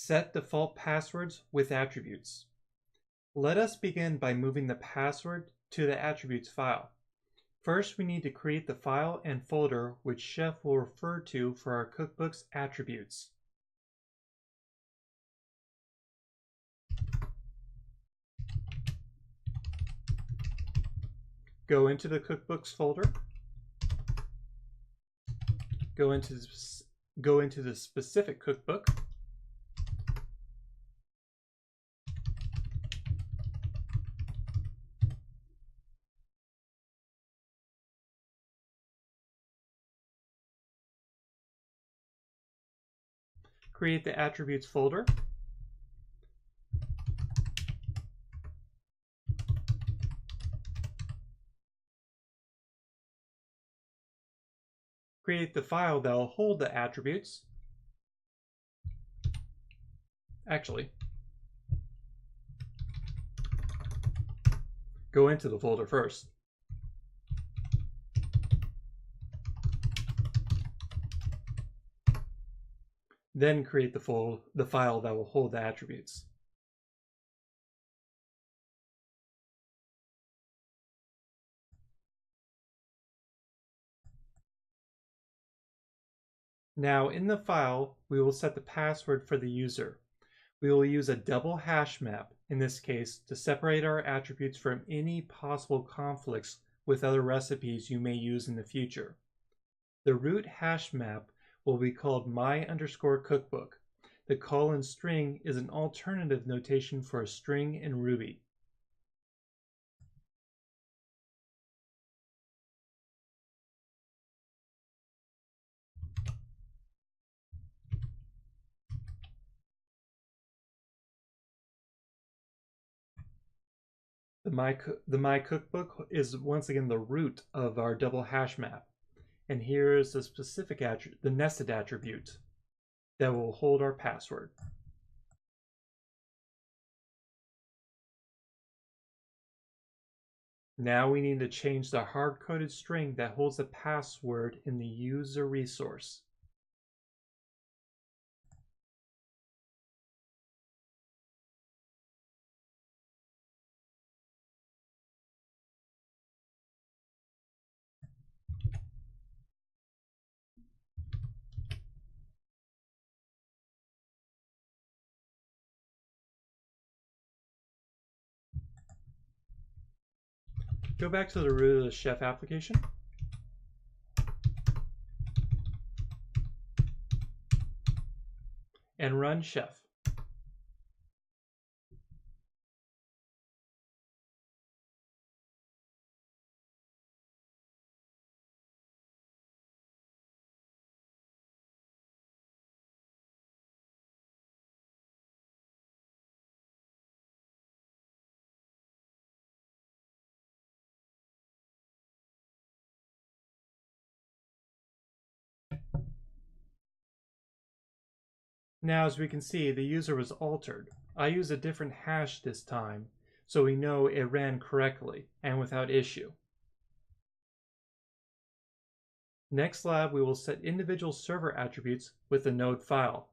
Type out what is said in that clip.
Set default passwords with attributes. Let us begin by moving the password to the attributes file. First, we need to create the file and folder which Chef will refer to for our cookbook's attributes. Go into the cookbooks folder. Go into the specific cookbook. Create the attributes folder. Create the file that will hold the attributes. Actually, go into the folder first. Then create the file that will hold the attributes. Now in the file, we will set the password for the user. We will use a double hash map, in this case, to separate our attributes from any possible conflicts with other recipes you may use in the future. The root hash map will be called my_cookbook. The colon string is an alternative notation for a string in Ruby. The my cookbook is once again the root of our double hash map. And here is the specific attribute, the nested attribute that will hold our password. Now we need to change the hard-coded string that holds the password in the user resource. Go back to the root of the Chef application. And run Chef. Now, as we can see, the user was altered. I use a different hash this time, so we know it ran correctly and without issue. Next lab, we will set individual server attributes with the node file.